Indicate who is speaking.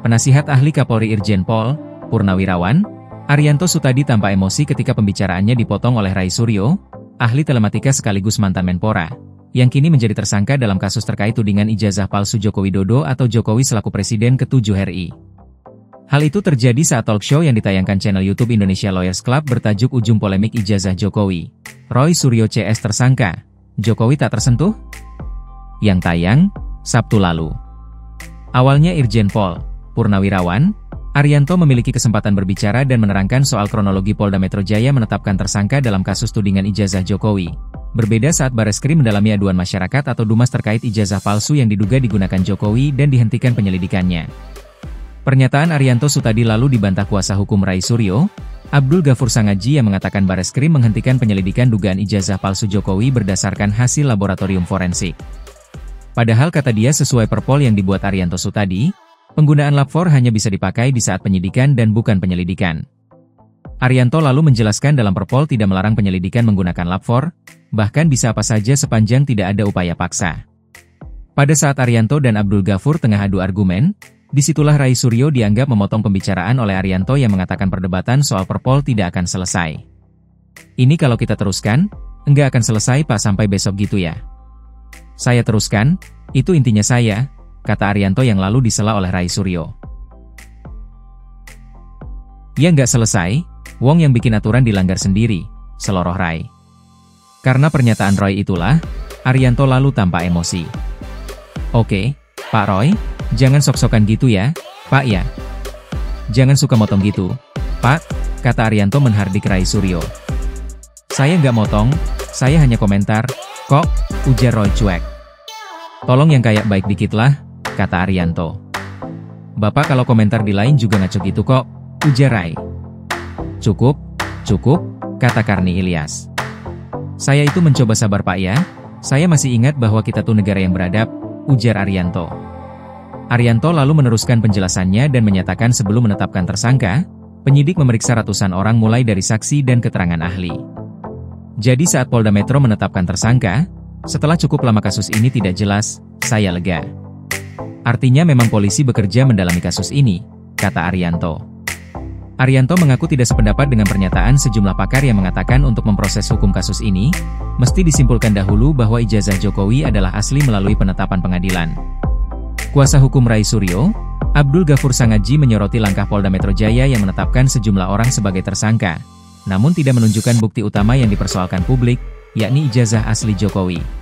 Speaker 1: Penasihat Ahli Kapolri Irjen Pol, Purnawirawan, Arianto Sutadi tampak emosi ketika pembicaraannya dipotong oleh Ray Suryo, ahli telematika sekaligus mantan Menpora, yang kini menjadi tersangka dalam kasus terkait tudingan ijazah palsu Joko Widodo atau Jokowi selaku Presiden ke-7 RI. Hal itu terjadi saat talk show yang ditayangkan channel YouTube Indonesia Lawyers Club bertajuk Ujung Polemik Ijazah Jokowi. Roy Suryo CS tersangka, Jokowi tak tersentuh? Yang tayang, Sabtu lalu. Awalnya Irjen Pol, Purnawirawan, Arianto memiliki kesempatan berbicara dan menerangkan soal kronologi Polda Metro Jaya menetapkan tersangka dalam kasus tudingan ijazah Jokowi. Berbeda saat Bareskrim mendalami aduan masyarakat atau Dumas terkait ijazah palsu yang diduga digunakan Jokowi dan dihentikan penyelidikannya. Pernyataan Arianto Sutadi lalu dibantah kuasa hukum Ray Suryo, Abdul Ghafur Sangaji yang mengatakan Bareskrim menghentikan penyelidikan dugaan ijazah palsu Jokowi berdasarkan hasil laboratorium forensik. Padahal kata dia sesuai perpol yang dibuat Arianto Sutadi, penggunaan lapfor hanya bisa dipakai di saat penyidikan dan bukan penyelidikan. Arianto lalu menjelaskan dalam perpol tidak melarang penyelidikan menggunakan lapfor, bahkan bisa apa saja sepanjang tidak ada upaya paksa. Pada saat Arianto dan Abdul Ghafur tengah adu argumen, disitulah Ray Suryo dianggap memotong pembicaraan oleh Arianto yang mengatakan perdebatan soal perpol tidak akan selesai. Ini kalau kita teruskan, enggak akan selesai Pak sampai besok gitu ya. Saya teruskan, itu intinya saya, kata Arianto yang lalu disela oleh Ray Suryo. Ya nggak selesai, Wong yang bikin aturan dilanggar sendiri, seloroh Ray. Karena pernyataan Roy itulah, Arianto lalu tampak emosi. Oke, Pak Roy, jangan sok-sokan gitu ya, Pak ya. Jangan suka motong gitu, Pak, kata Arianto menghardik Ray Suryo. Saya nggak motong, saya hanya komentar, kok, ujar Roy cuek. Tolong yang kayak baik dikit lah, kata Arianto. Bapak kalau komentar di lain juga ngaco gitu kok, ujar Ray. Cukup, kata Karni Ilyas. Saya itu mencoba sabar Pak ya, saya masih ingat bahwa kita tuh negara yang beradab, ujar Arianto. Arianto lalu meneruskan penjelasannya dan menyatakan sebelum menetapkan tersangka, penyidik memeriksa ratusan orang mulai dari saksi dan keterangan ahli. Jadi saat Polda Metro menetapkan tersangka, setelah cukup lama kasus ini tidak jelas, saya lega. Artinya memang polisi bekerja mendalami kasus ini, kata Arianto. Arianto mengaku tidak sependapat dengan pernyataan sejumlah pakar yang mengatakan untuk memproses hukum kasus ini, mesti disimpulkan dahulu bahwa ijazah Jokowi adalah asli melalui penetapan pengadilan. Kuasa hukum Ray Suryo, Abdul Ghafur Sangaji menyoroti langkah Polda Metro Jaya yang menetapkan sejumlah orang sebagai tersangka, namun tidak menunjukkan bukti utama yang dipersoalkan publik, yakni ijazah asli Jokowi.